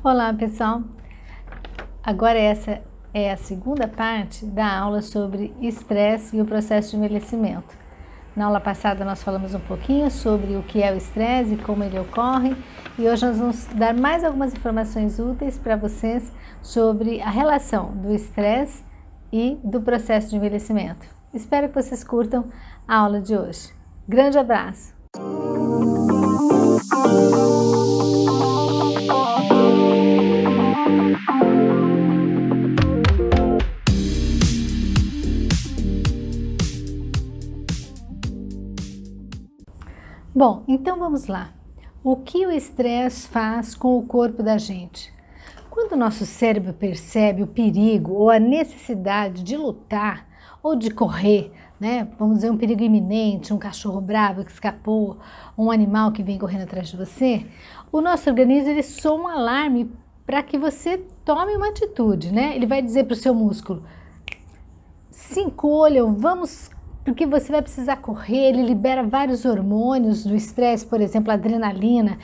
Olá, pessoal! Agora essa é a segunda parte da aula sobre estresse e o processo de envelhecimento. Na aula passada nós falamos um pouquinho sobre o que é o estresse e como ele ocorre, e hoje nós vamos dar mais algumas informações úteis para vocês sobre a relação do estresse e do processo de envelhecimento. Espero que vocês curtam a aula de hoje. Grande abraço! Bom, então vamos lá. O que o estresse faz com o corpo da gente? Quando o nosso cérebro percebe o perigo ou a necessidade de lutar ou de correr, né? Vamos dizer, um perigo iminente, um cachorro bravo que escapou, um animal que vem correndo atrás de você, o nosso organismo ele soa um alarme para que você tome uma atitude, né? Ele vai dizer para o seu músculo: se encolham, vamos, porque você vai precisar correr. Ele libera vários hormônios do estresse, por exemplo, a adrenalina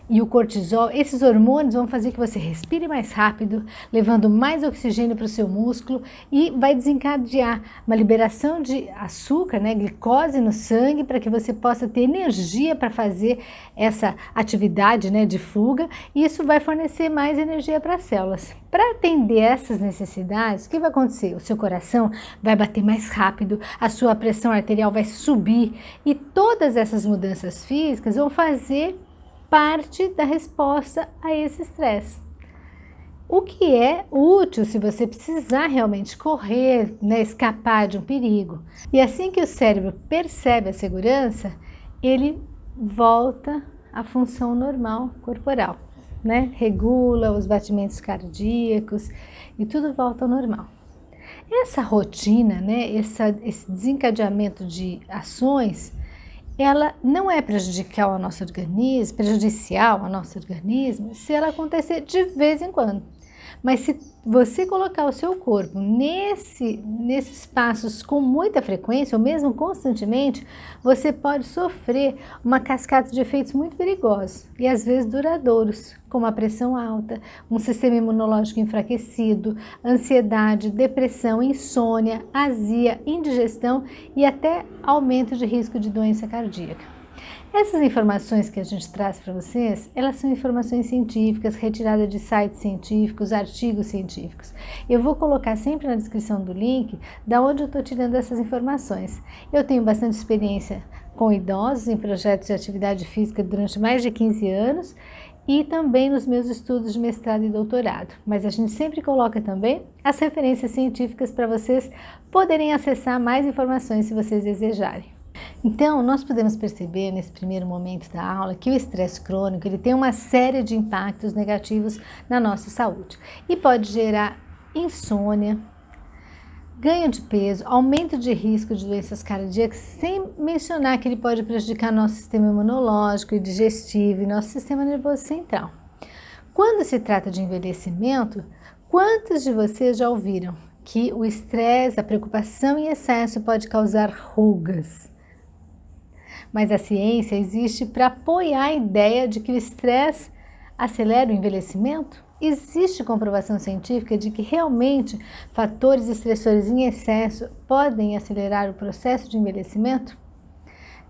e o cortisol. Esses hormônios vão fazer que você respire mais rápido, levando mais oxigênio para o seu músculo e vai desencadear uma liberação de açúcar, né, glicose no sangue, para que você possa ter energia para fazer essa atividade, né, de fuga, e isso vai fornecer mais energia para as células. Para atender essas necessidades, o que vai acontecer? O seu coração vai bater mais rápido, a sua pressão arterial vai subir e todas essas mudanças físicas vão fazer parte da resposta a esse estresse. O que é útil se você precisar realmente correr, né, escapar de um perigo. E assim que o cérebro percebe a segurança, ele volta à função normal corporal, né? Regula os batimentos cardíacos e tudo volta ao normal. Essa rotina, né, esse desencadeamento de ações, ela não é prejudicial ao nosso organismo se ela acontecer de vez em quando. Mas se você colocar o seu corpo nesses passos com muita frequência, ou mesmo constantemente, você pode sofrer uma cascata de efeitos muito perigosos e às vezes duradouros, como a pressão alta, um sistema imunológico enfraquecido, ansiedade, depressão, insônia, azia, indigestão e até aumento de risco de doença cardíaca. Essas informações que a gente traz para vocês, elas são informações científicas, retiradas de sites científicos, artigos científicos. Eu vou colocar sempre na descrição do link da onde eu estou tirando essas informações. Eu tenho bastante experiência com idosos em projetos de atividade física durante mais de 15 anos e também nos meus estudos de mestrado e doutorado. Mas a gente sempre coloca também as referências científicas para vocês poderem acessar mais informações se vocês desejarem. Então, nós podemos perceber nesse primeiro momento da aula que o estresse crônico ele tem uma série de impactos negativos na nossa saúde e pode gerar insônia, ganho de peso, aumento de risco de doenças cardíacas, sem mencionar que ele pode prejudicar nosso sistema imunológico e digestivo e nosso sistema nervoso central. Quando se trata de envelhecimento, quantos de vocês já ouviram que o estresse, a preocupação em excesso pode causar rugas? Mas a ciência existe para apoiar a ideia de que o estresse acelera o envelhecimento? Existe comprovação científica de que realmente fatores estressores em excesso podem acelerar o processo de envelhecimento?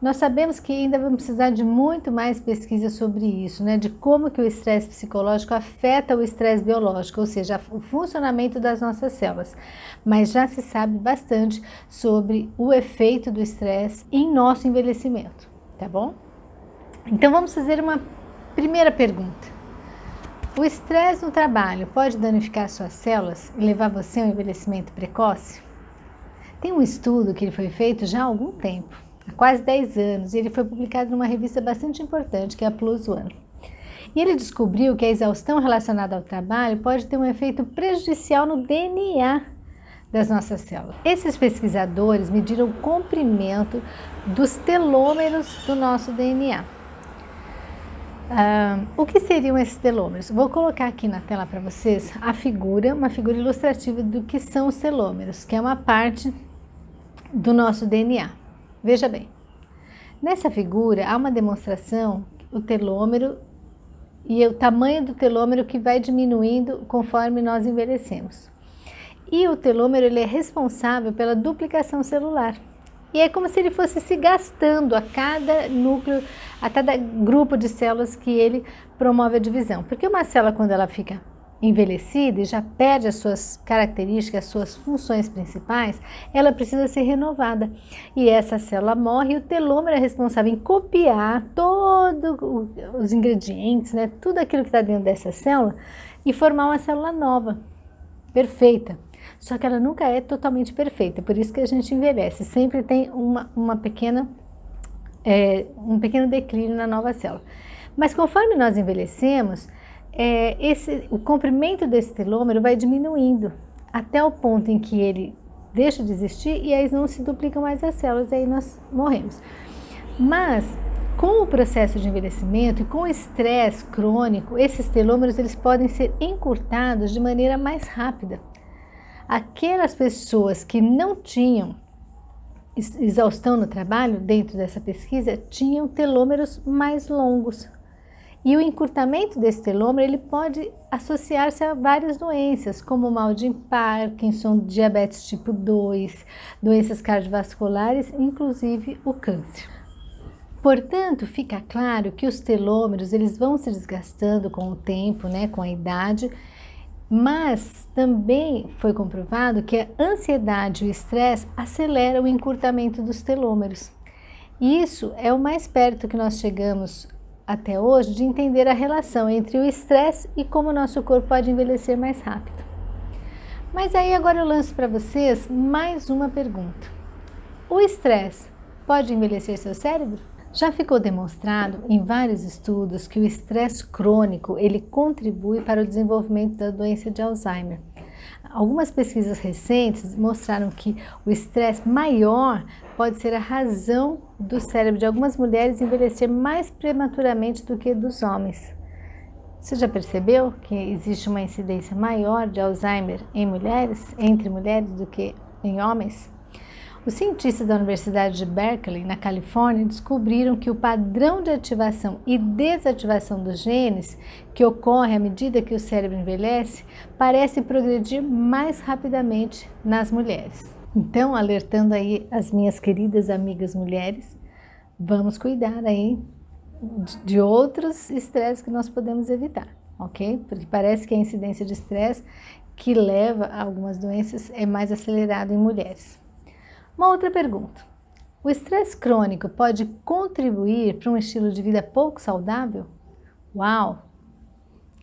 Nós sabemos que ainda vamos precisar de muito mais pesquisa sobre isso, né? De como que o estresse psicológico afeta o estresse biológico, ou seja, o funcionamento das nossas células. Mas já se sabe bastante sobre o efeito do estresse em nosso envelhecimento, tá bom? Então vamos fazer uma primeira pergunta. O estresse no trabalho pode danificar suas células e levar você a um envelhecimento precoce? Tem um estudo que foi feito já há algum tempo, há quase 10 anos, e ele foi publicado numa revista bastante importante, que é a PLOS ONE. E ele descobriu que a exaustão relacionada ao trabalho pode ter um efeito prejudicial no DNA das nossas células. Esses pesquisadores mediram o comprimento dos telômeros do nosso DNA. O que seriam esses telômeros? Vou colocar aqui na tela para vocês uma figura ilustrativa do que são os telômeros, que é uma parte do nosso DNA. Veja bem, nessa figura há uma demonstração, o telômero e o tamanho do telômero que vai diminuindo conforme nós envelhecemos. E o telômero ele é responsável pela duplicação celular. E é como se ele fosse se gastando a cada núcleo, a cada grupo de células que ele promove a divisão. Porque uma célula, quando ela fica envelhecida e já perde as suas características, as suas funções principais, ela precisa ser renovada. E essa célula morre e o telômero é responsável em copiar todos os ingredientes, né, tudo aquilo que está dentro dessa célula e formar uma célula nova, perfeita. Só que ela nunca é totalmente perfeita, por isso que a gente envelhece. Sempre tem um pequeno declínio na nova célula. Mas conforme nós envelhecemos, o comprimento desse telômero vai diminuindo até o ponto em que ele deixa de existir e aí não se duplicam mais as células e aí nós morremos. Mas com o processo de envelhecimento e com o estresse crônico, esses telômeros eles podem ser encurtados de maneira mais rápida. Aquelas pessoas que não tinham exaustão no trabalho, dentro dessa pesquisa, tinham telômeros mais longos. E o encurtamento desse telômero ele pode associar-se a várias doenças, como o mal de Parkinson, diabetes tipo 2, doenças cardiovasculares, inclusive o câncer. Portanto, fica claro que os telômeros eles vão se desgastando com o tempo, né, com a idade, mas também foi comprovado que a ansiedade e o estresse aceleram o encurtamento dos telômeros. E isso é o mais perto que nós chegamos até hoje de entender a relação entre o estresse e como o nosso corpo pode envelhecer mais rápido. Mas aí agora eu lanço para vocês mais uma pergunta. O estresse pode envelhecer seu cérebro? Já ficou demonstrado em vários estudos que o estresse crônico ele contribui para o desenvolvimento da doença de Alzheimer. Algumas pesquisas recentes mostraram que o estresse maior pode ser a razão do cérebro de algumas mulheres envelhecer mais prematuramente do que dos homens. Você já percebeu que existe uma incidência maior de Alzheimer em mulheres, entre mulheres, do que em homens? Os cientistas da Universidade de Berkeley, na Califórnia, descobriram que o padrão de ativação e desativação dos genes, que ocorre à medida que o cérebro envelhece, parece progredir mais rapidamente nas mulheres. Então, alertando aí as minhas queridas amigas mulheres, vamos cuidar aí de outros estresses que nós podemos evitar, ok? Porque parece que a incidência de estresse que leva a algumas doenças é mais acelerada em mulheres. Uma outra pergunta. O estresse crônico pode contribuir para um estilo de vida pouco saudável? Uau!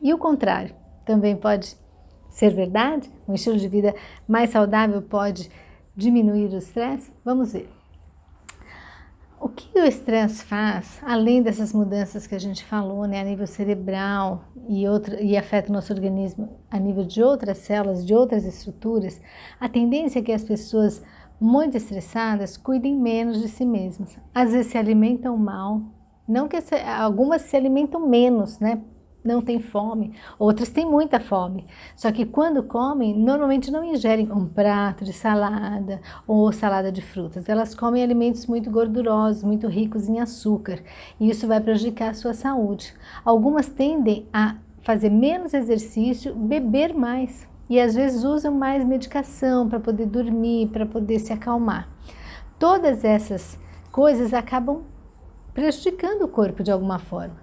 E o contrário, também pode ser verdade? Um estilo de vida mais saudável pode diminuir o estresse? Vamos ver. O que o estresse faz, além dessas mudanças que a gente falou, né, a nível cerebral e afeta o nosso organismo a nível de outras células, de outras estruturas, a tendência é que as pessoas muito estressadas cuidem menos de si mesmas. Às vezes se alimentam mal, não que algumas se alimentam menos, né? Não têm fome, outras têm muita fome. Só que quando comem, normalmente não ingerem um prato de salada ou salada de frutas. Elas comem alimentos muito gordurosos, muito ricos em açúcar. E isso vai prejudicar a sua saúde. Algumas tendem a fazer menos exercício, beber mais. E às vezes usam mais medicação para poder dormir, para poder se acalmar. Todas essas coisas acabam prejudicando o corpo de alguma forma.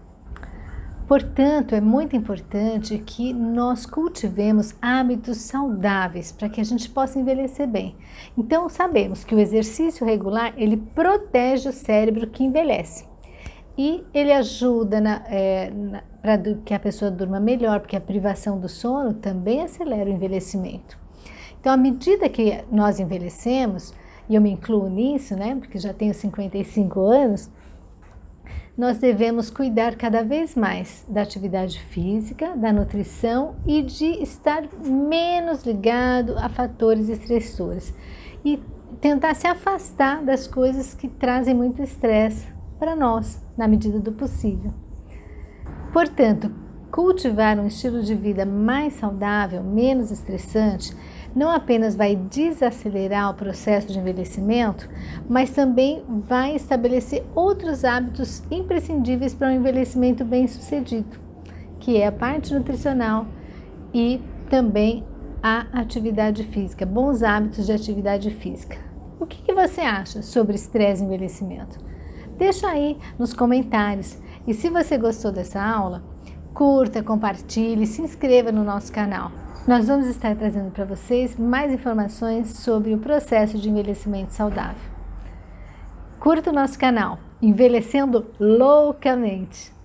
Portanto, é muito importante que nós cultivemos hábitos saudáveis para que a gente possa envelhecer bem. Então, sabemos que o exercício regular, ele protege o cérebro que envelhece. E ele ajuda para que a pessoa durma melhor, porque a privação do sono também acelera o envelhecimento. Então, à medida que nós envelhecemos, e eu me incluo nisso, né, porque já tenho 55 anos, nós devemos cuidar cada vez mais da atividade física, da nutrição e de estar menos ligado a fatores estressores. E tentar se afastar das coisas que trazem muito estresse para nós, na medida do possível. Portanto, cultivar um estilo de vida mais saudável, menos estressante, não apenas vai desacelerar o processo de envelhecimento, mas também vai estabelecer outros hábitos imprescindíveis para um envelhecimento bem-sucedido. que é a parte nutricional e também a atividade física, bons hábitos de atividade física. O que você acha sobre estresse e envelhecimento? Deixa aí nos comentários. E se você gostou dessa aula, curta, compartilhe, se inscreva no nosso canal. Nós vamos estar trazendo para vocês mais informações sobre o processo de envelhecimento saudável. Curta o nosso canal, Envelhecendo Loucamente!